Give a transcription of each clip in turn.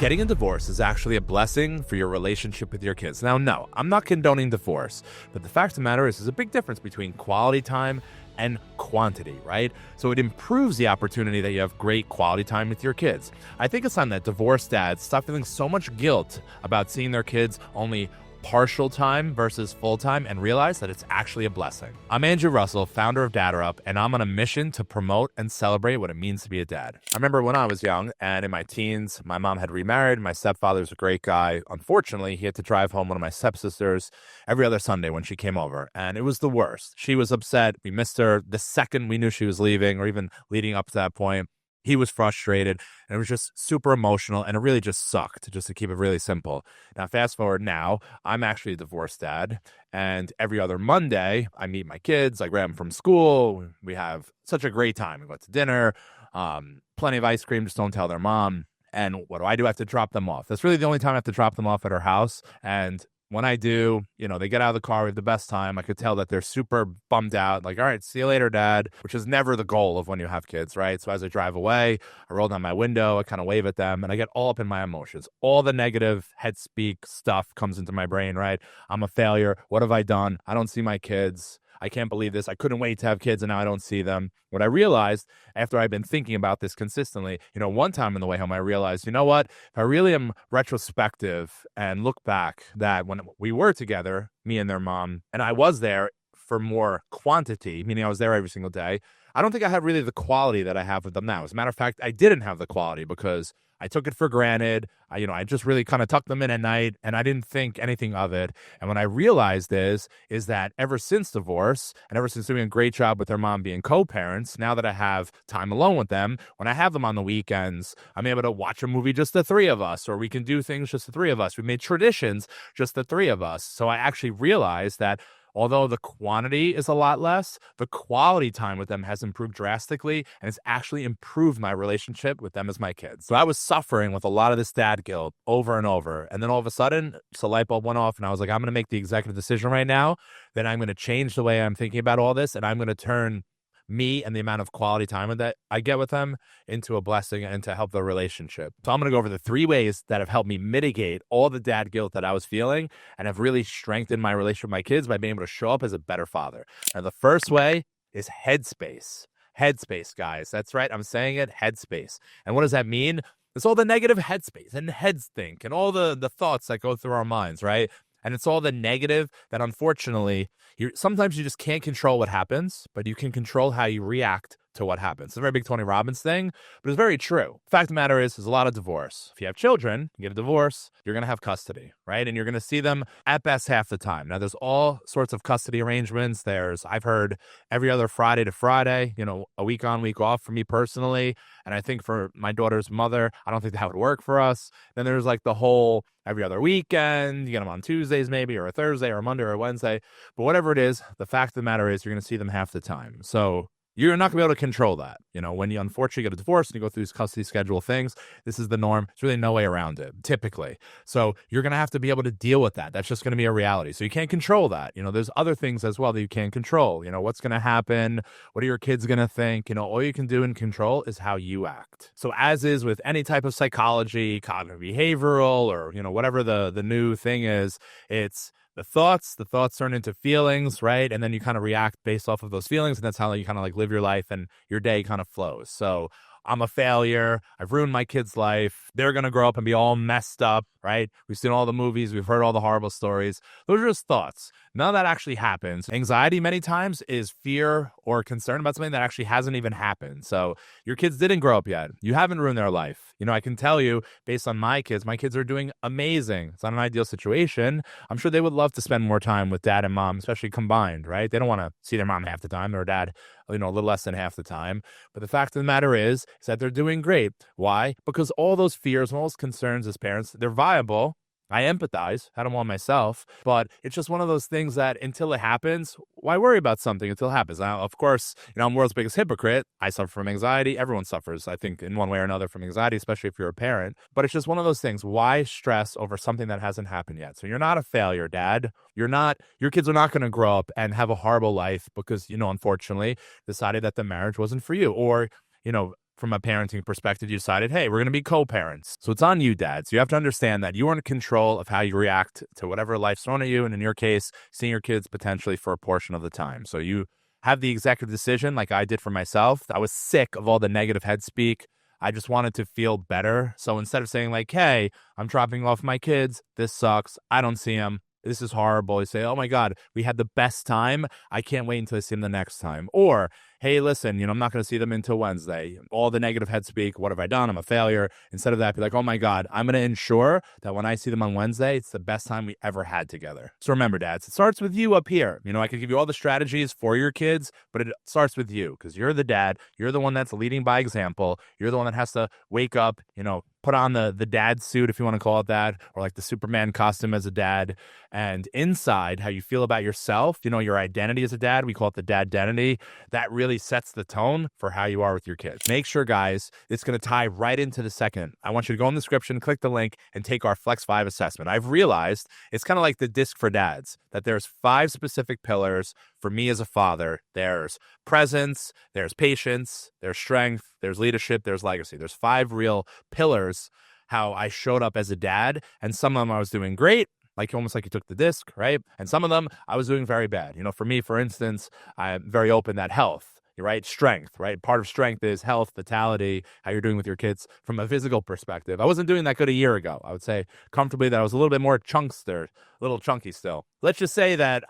Getting a divorce is actually a blessing for your relationship with your kids. Now, no, I'm not condoning divorce, but the fact of the matter is there's a big difference between quality time and quantity, right? So it improves the opportunity that you have great quality time with your kids. I think it's time that divorced dads stop feeling so much guilt about seeing their kids only partial time versus full time and realize that it's actually a blessing. I'm Andrew Russell, founder of DadderUp, and I'm on a mission to promote and celebrate what it means to be a dad. I remember when I was young and in my teens, my mom had remarried. My stepfather's a great guy. Unfortunately, he had to drive home one of my stepsisters every other Sunday when she came over, and it was the worst. She was upset. We missed her the second we knew she was leaving, or even leading up to that point. He was frustrated, and it was just super emotional, and it really just sucked, just to keep it really simple. Now, fast forward now, I'm actually a divorced dad, and every other Monday, I meet my kids, I grab them from school, we have such a great time. We go out to dinner, plenty of ice cream, just don't tell their mom. And what do? I have to drop them off. That's really the only time I have to drop them off at her house, and when I do, they get out of the car, we have the best time. I could tell that they're super bummed out. Like, all right, see you later, Dad, which is never the goal of when you have kids, right? So as I drive away, I roll down my window, I kind of wave at them, and I get all up in my emotions. All the negative head speak stuff comes into my brain, right? I'm a failure. What have I done? I don't see my kids. I can't believe this. I couldn't wait to have kids, and now I don't see them. What I realized after I've been thinking about this consistently, one time on the way home, I realized, you know what? If I really am retrospective and look back that when we were together, me and their mom, and I was there for more quantity, meaning I was there every single day, I don't think I have really the quality that I have with them now. As a matter of fact, I didn't have the quality because I took it for granted. I just really kind of tucked them in at night, and I didn't think anything of it. And when I realized is that ever since divorce, and ever since doing a great job with their mom being co-parents, now that I have time alone with them, when I have them on the weekends, I'm able to watch a movie just the three of us, or we can do things just the three of us. We made traditions just the three of us. So I actually realized that although the quantity is a lot less, the quality time with them has improved drastically, and it's actually improved my relationship with them as my kids. So I was suffering with a lot of this dad guilt over and over. And then all of a sudden, the light bulb went off, and I was like, I'm going to make the executive decision right now. Then I'm going to change the way I'm thinking about all this, and I'm going to turn me and the amount of quality time that I get with them into a blessing and to help the relationship. So I'm going to go over the 3 ways that have helped me mitigate all the dad guilt that I was feeling and have really strengthened my relationship with my kids by being able to show up as a better father. Now, the first way is headspace. Headspace, guys. That's right. I'm saying it, headspace. And what does that mean? It's all the negative headspace and heads think and all the thoughts that go through our minds, right? And it's all the negative that, unfortunately, sometimes you just can't control what happens, but you can control how you react to what happens. It's a very big Tony Robbins thing, but it's very true. The fact of the matter is, there's a lot of divorce. If you have children, you get a divorce, you're going to have custody, right? And you're going to see them at best half the time. Now, there's all sorts of custody arrangements. I've heard every other Friday to Friday, a week on, week off for me personally. And I think for my daughter's mother, I don't think that would work for us. Then there's like the whole every other weekend, you get them on Tuesdays maybe, or a Thursday or a Monday or a Wednesday. But whatever it is, the fact of the matter is you're going to see them half the time. So you're not going to be able to control that. When you unfortunately get a divorce and you go through these custody schedule things, this is the norm. There's really no way around it, typically. So you're going to have to be able to deal with that. That's just going to be a reality. So you can't control that. There's other things as well that you can't control. What's going to happen? What are your kids going to think? All you can do and control is how you act. So as is with any type of psychology, cognitive behavioral, or, whatever the new thing is, it's the thoughts turn into feelings, right? And then you kind of react based off of those feelings. And that's how you kind of like live your life and your day kind of flows. So I'm a failure. I've ruined my kid's life. They're going to grow up and be all messed up, right? We've seen all the movies. We've heard all the horrible stories. Those are just thoughts. None of that actually happens. Anxiety many times is fear or concern about something that actually hasn't even happened. So your kids didn't grow up yet. You haven't ruined their life. I can tell you based on my kids are doing amazing. It's not an ideal situation. I'm sure they would love to spend more time with dad and mom, especially combined, right? They don't want to see their mom half the time or dad, a little less than half the time. But the fact of the matter is that they're doing great. Why? Because all those fears and all those concerns as parents, they're viable. I empathize. I don't want myself, but it's just one of those things that until it happens, why worry about something until it happens? Now, of course, I'm the world's biggest hypocrite. I suffer from anxiety. Everyone suffers, I think, in one way or another from anxiety, especially if you're a parent. But it's just one of those things. Why stress over something that hasn't happened yet? So you're not a failure, Dad. Your kids are not going to grow up and have a horrible life because, unfortunately, decided that the marriage wasn't for you. Or, from a parenting perspective, you decided, hey, we're going to be co-parents. So it's on you, dads. You have to understand that you are in control of how you react to whatever life's thrown at you. And in your case, seeing your kids potentially for a portion of the time. So you have the executive decision like I did for myself. I was sick of all the negative head speak. I just wanted to feel better. So instead of saying like, hey, I'm dropping off my kids, this sucks, I don't see them, this is horrible, you say, oh my God, we had the best time, I can't wait until I see them the next time. Or, hey, listen, I'm not going to see them until Wednesday. All the negative head speak, what have I done? I'm a failure. Instead of that, be like, oh my God, I'm going to ensure that when I see them on Wednesday, it's the best time we ever had together. So remember, dads, it starts with you up here. I could give you all the strategies for your kids, but it starts with you because you're the dad. You're the one that's leading by example. You're the one that has to wake up, put on the dad suit, if you want to call it that, or like the Superman costume as a dad. And inside, how you feel about yourself, your identity as a dad, we call it the dad-identity, that really sets the tone for how you are with your kids. Make sure, guys, it's going to tie right into the second. I want you to go in the description, click the link, and take our Flex 5 assessment. I've realized it's kind of like the disc for dads, that there's 5 specific pillars for me as a father. There's presence, there's patience, there's strength, there's leadership, there's legacy. There's 5 real pillars how I showed up as a dad, and some of them I was doing great, almost like you took the disc, right? And some of them I was doing very bad. For me, for instance, I'm very open that health, right? Strength, right? Part of strength is health, vitality, how you're doing with your kids from a physical perspective. I wasn't doing that good a year ago. I would say comfortably that I was a little bit more chunkster, a little chunky still. Let's just say that,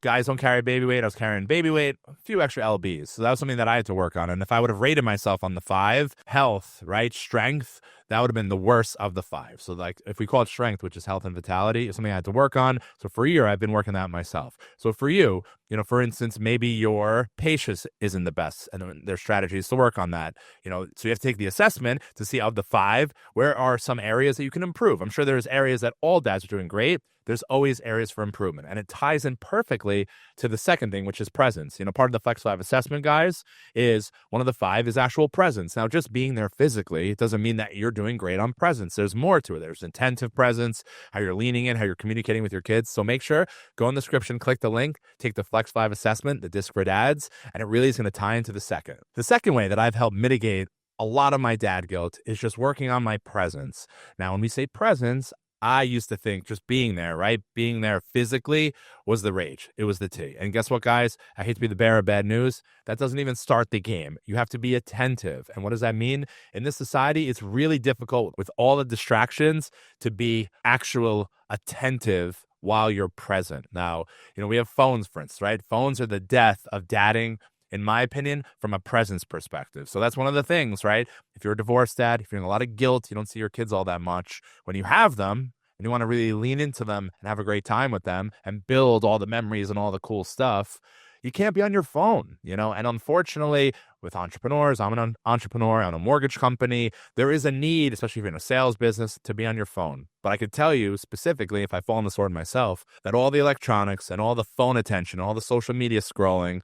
guys don't carry baby weight. I was carrying baby weight, a few extra lbs. So that was something that I had to work on. And if I would have rated myself on the 5, health, right? Strength, that would have been the worst of the 5. So if we call it strength, which is health and vitality, it's something I had to work on. So for a year, I've been working that myself. So for you, for instance, maybe your patience isn't the best and there's strategies to work on that. So you have to take the assessment to see of the 5, where are some areas that you can improve. I'm sure there's areas that all dads are doing great. There's always areas for improvement. And it ties in perfectly to the second thing, which is presence. Part of the Flex 5 assessment, guys, is one of the 5 is actual presence. Now, just being there physically, it doesn't mean that you're doing great on presence. There's more to it. There's attentive presence, how you're leaning in, how you're communicating with your kids. So make sure, go in the description, click the link, take the Flex 5 assessment, the disc for dads, and it really is going to tie into the second. The second way that I've helped mitigate a lot of my dad guilt is just working on my presence. Now, when we say presence, I used to think just being there, right? Being there physically was the rage. It was the T. And guess what, guys? I hate to be the bearer of bad news. That doesn't even start the game. You have to be attentive. And what does that mean? In this society, it's really difficult with all the distractions to be actual attentive while you're present. Now, we have phones, for instance, right? Phones are the death of dadding, in my opinion, from a presence perspective. So that's one of the things, right? If you're a divorced dad, if you're feeling a lot of guilt, you don't see your kids all that much. When you have them and you want to really lean into them and have a great time with them and build all the memories and all the cool stuff, you can't be on your phone, And unfortunately, with entrepreneurs, I'm an entrepreneur, I own a mortgage company, there is a need, especially if you're in a sales business, to be on your phone. But I could tell you specifically, if I fall on the sword myself, that all the electronics and all the phone attention, all the social media scrolling,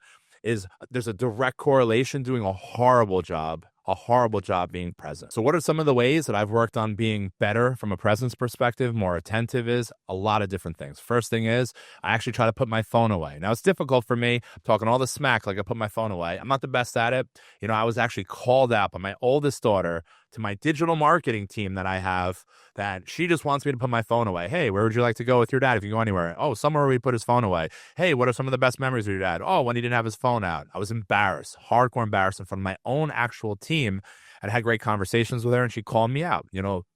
there's a direct correlation doing a horrible job being present. So what are some of the ways that I've worked on being better from a presence perspective, more attentive? Is a lot of different things. First thing is I actually try to put my phone away. Now it's difficult for me. I'm talking all the smack like I put my phone away. I'm not the best at it. I was actually called out by my oldest daughter to my digital marketing team that I have, that she just wants me to put my phone away. Hey, where would you like to go with your dad if you go anywhere? Oh, somewhere where we put his phone away. Hey, what are some of the best memories of your dad? Oh, when he didn't have his phone out. I was embarrassed, hardcore embarrassed in front of my own actual team. I had great conversations with her and she called me out,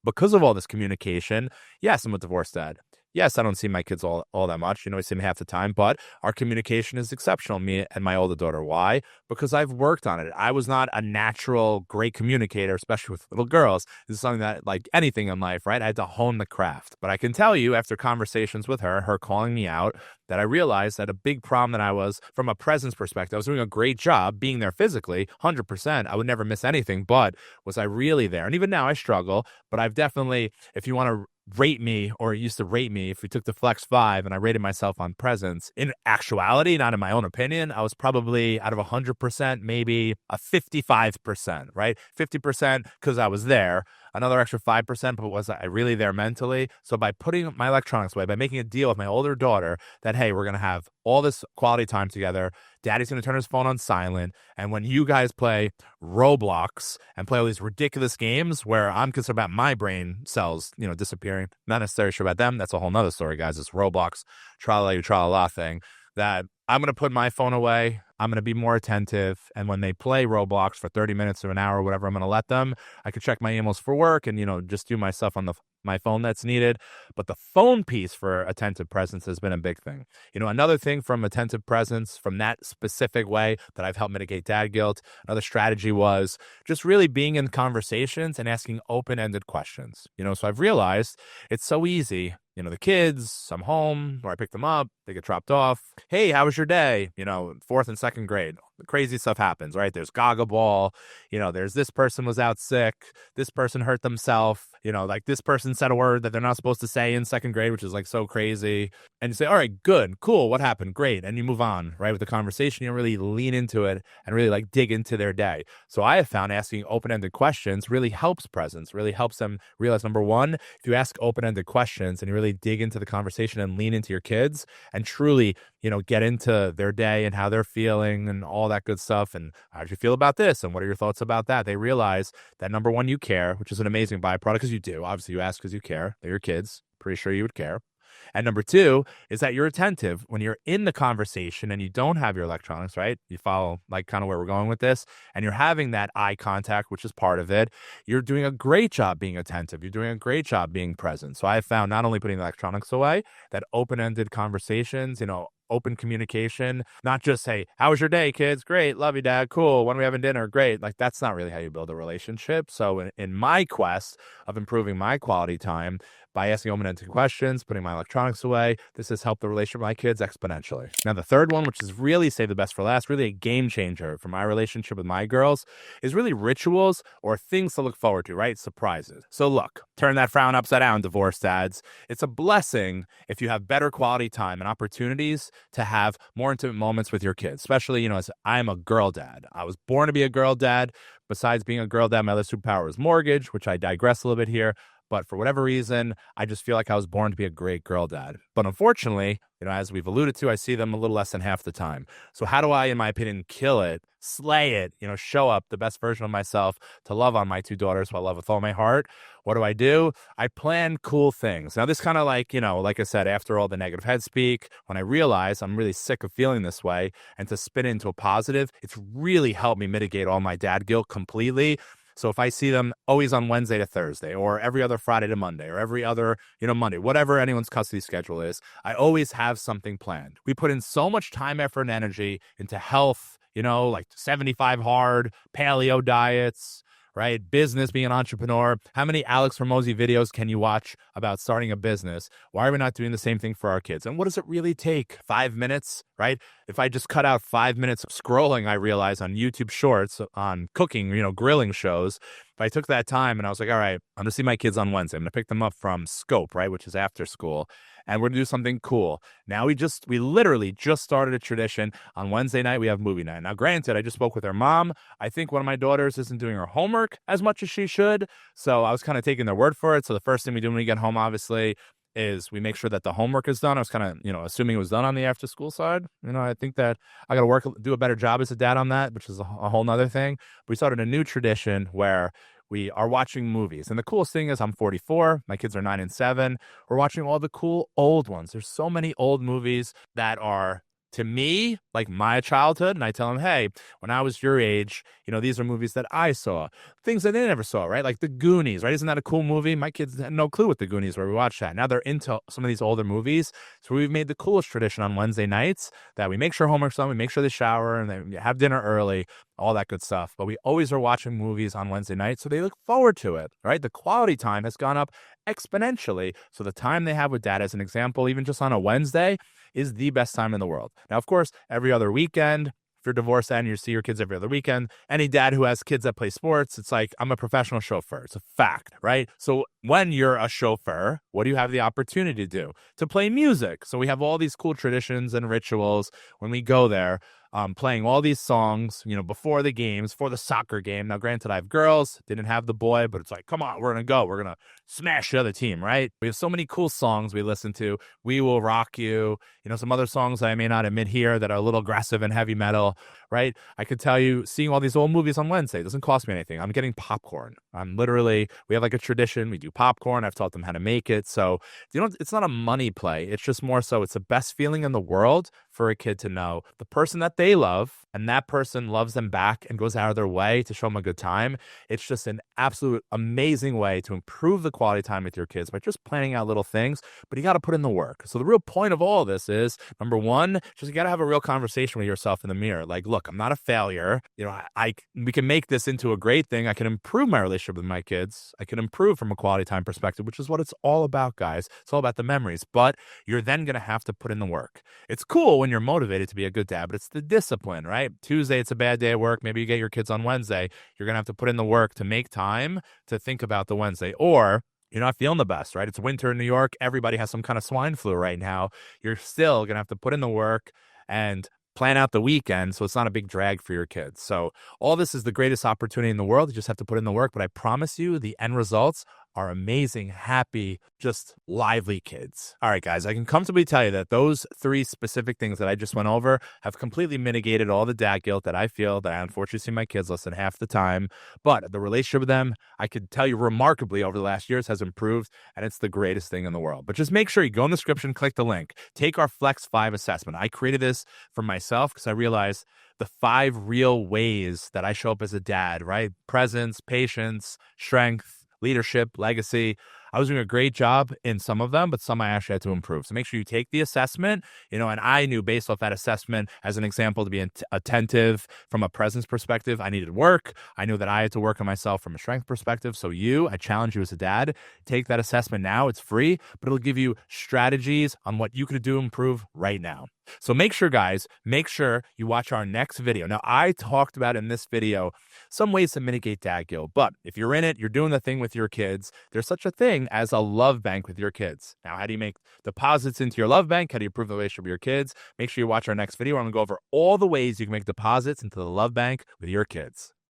because of all this communication. Yes, I'm a divorced dad. Yes, I don't see my kids all that much. I see them half the time, but our communication is exceptional, me and my older daughter. Why? Because I've worked on it. I was not a natural great communicator, especially with little girls. This is something that, like anything in life, right? I had to hone the craft. But I can tell you, after conversations with her calling me out, that I realized that a big problem that I was, from a presence perspective, I was doing a great job being there physically, 100%. I would never miss anything, but was I really there? And even now I struggle, but I've definitely, if you want to rate me, or used to rate me, if we took the Flex 5 and I rated myself on presence, in actuality, not in my own opinion, I was probably out of 100%, maybe a 55%, right? 50% because I was there. another extra 5%, but was I really there mentally? So by putting my electronics away, by making a deal with my older daughter that, hey, we're going to have all this quality time together. Daddy's going to turn his phone on silent. And when you guys play Roblox and play all these ridiculous games where I'm concerned about my brain cells, disappearing, not necessarily sure about them. That's a whole nother story, guys. This Roblox tra-la-la thing, that I'm going to put my phone away. I'm going to be more attentive. And when they play Roblox for 30 minutes or an hour or whatever, I'm going to let them. I can check my emails for work and, just do my stuff on my phone that's needed. But the phone piece for attentive presence has been a big thing. Another thing from attentive presence, from that specific way that I've helped mitigate dad guilt, another strategy was just really being in conversations and asking open-ended questions. So I've realized it's so easy. The kids, I'm home, or I pick them up, they get dropped off. Hey, how was your day? 4th and 2nd grade. The crazy stuff happens, right? There's gaga ball. There's this person was out sick. This person hurt themselves. Like this person said a word that they're not supposed to say in 2nd grade, which is like so crazy. And you say, all right, good, cool. What happened? Great. And you move on, right? With the conversation, you really lean into it and really like dig into their day. So I have found asking open-ended questions really helps presence, really helps them realize, number one, if you ask open-ended questions and you really dig into the conversation and lean into your kids and truly, get into their day and how they're feeling and all that good stuff. And how do you feel about this? And what are your thoughts about that? They realize that, number one, you care, which is an amazing byproduct because you do. Obviously, you ask because you care. They're your kids. Pretty sure you would care. And number two is that you're attentive when you're in the conversation and you don't have your electronics, right? You follow like kind of where we're going with this, and you're having that eye contact, which is part of it. You're doing a great job being attentive. You're doing a great job being present. So I found not only putting the electronics away, that open-ended conversations, open communication, not just, hey, how was your day, kids? Great. Love you, dad. Cool. When are we having dinner? Great. Like, that's not really how you build a relationship. So in my quest of improving my quality time by asking open-ended questions, putting my electronics away, this has helped the relationship with my kids exponentially. Now, the third one, which is really save the best for last, really a game changer for my relationship with my girls, is really rituals or things to look forward to, right? Surprises. So look, turn that frown upside down, divorced dads. It's a blessing if you have better quality time and opportunities to have more intimate moments with your kids, especially, as I'm a girl dad. I was born to be a girl dad. Besides being a girl dad, my other superpower is mortgage, which I digress a little bit here. But for whatever reason, I just feel like I was born to be a great girl dad. But unfortunately, as we've alluded to, I see them a little less than half the time. So how do I, in my opinion, kill it, slay it, show up the best version of myself to love on my two daughters who I love with all my heart? What do? I plan cool things. Now, this kind of like, like I said, after all the negative head speak, when I realize I'm really sick of feeling this way and to spin it into a positive, it's really helped me mitigate all my dad guilt completely. So if I see them always on Wednesday to Thursday or every other Friday to Monday or every other, Monday, whatever anyone's custody schedule is, I always have something planned. We put in so much time, effort, and energy into health, like 75 hard, paleo diets, right? Business, being an entrepreneur. How many Alex Hormozi videos can you watch about starting a business? Why are we not doing the same thing for our kids? And what does it really take? 5 minutes, right? If I just cut out 5 minutes of scrolling, I realize on YouTube Shorts, on cooking, grilling shows, if I took that time and I was like, all right, I'm going to see my kids on Wednesday. I'm going to pick them up from Scope, right? Which is after school. And we're going to do something cool. Now we literally just started a tradition. On Wednesday night, we have movie night. Now, granted, I just spoke with her mom. I think one of my daughters isn't doing her homework as much as she should. So I was kind of taking their word for it. So the first thing we do when we get home, obviously, is we make sure that the homework is done. I was kind of, assuming it was done on the after school side. I think that I got to do a better job as a dad on that, which is a whole nother thing. We started a new tradition where we are watching movies. And the coolest thing is I'm 44. My kids are 9 and 7. We're watching all the cool old ones. There's so many old movies that are, to me, like my childhood. And I tell them, hey, when I was your age, these are movies that I saw. Things that they never saw, right? Like The Goonies, right? Isn't that a cool movie? My kids had no clue what The Goonies were. We watched that. Now they're into some of these older movies. So we've made the coolest tradition on Wednesday nights that we make sure homework's done, we make sure they shower, and they have dinner early, all that good stuff. But we always are watching movies on Wednesday nights, so they look forward to it, right? The quality time has gone up exponentially. So the time they have with dad, as an example, even just on a Wednesday, is the best time in the world. Now, of course, every other weekend, if you're divorced and you see your kids every other weekend, any dad who has kids that play sports, it's like, I'm a professional chauffeur. It's a fact, right? So when you're a chauffeur, what do you have the opportunity to do? To play music. So we have all these cool traditions and rituals when we go there, playing all these songs, before the games, for the soccer game. Now, granted, I have girls, didn't have the boy, but it's like, come on, we're going to go. We're going to smash the other team, right? We have so many cool songs we listen to. We Will Rock You, some other songs I may not admit here that are a little aggressive and heavy metal, right? I could tell you, seeing all these old movies on Wednesday doesn't cost me anything. I'm getting popcorn. We have like a tradition. We do popcorn. I've taught them how to make it. So, it's not a money play. It's just more so it's the best feeling in the world for a kid to know the person that they love and that person loves them back and goes out of their way to show them a good time. It's just an absolute amazing way to improve the quality time with your kids by just planning out little things, but you got to put in the work. So the real point of all of this is, number one, just you got to have a real conversation with yourself in the mirror. Like, look, I'm not a failure. We can make this into a great thing. I can improve my relationship with my kids. I can improve from a quality time perspective, which is what it's all about, guys. It's all about the memories, but you're then going to have to put in the work. It's cool when you're motivated to be a good dad, but it's the discipline, right? Tuesday, it's a bad day at work. Maybe you get your kids on Wednesday. You're going to have to put in the work to make time to think about the Wednesday, or you're not feeling the best, right? It's winter in New York. Everybody has some kind of swine flu right now. You're still going to have to put in the work and plan out the weekend so it's not a big drag for your kids. So all this is the greatest opportunity in the world. You just have to put in the work, but I promise you the end results are amazing, happy, just lively kids. All right, guys, I can comfortably tell you that those 3 specific things that I just went over have completely mitigated all the dad guilt that I feel that I unfortunately see my kids less than half the time. But the relationship with them, I could tell you remarkably over the last years has improved, and it's the greatest thing in the world. But just make sure you go in the description, click the link, take our Flex 5 assessment. I created this for myself because I realized the 5 real ways that I show up as a dad, right? Presence, patience, strength, leadership, legacy. I was doing a great job in some of them, but some I actually had to improve. So make sure you take the assessment, and I knew based off that assessment, as an example, to be attentive from a presence perspective, I needed work. I knew that I had to work on myself from a strength perspective. So I challenge you as a dad, take that assessment now. It's free, but it'll give you strategies on what you could do to improve right now. So make sure, guys, you watch our next video. Now, I talked about in this video some ways to mitigate dad guilt, but if you're in it, you're doing the thing with your kids, there's such a thing as a love bank with your kids. Now, how do you make deposits into your love bank? How do you improve the relationship with your kids? Make sure you watch our next video. I'm going to go over all the ways you can make deposits into the love bank with your kids.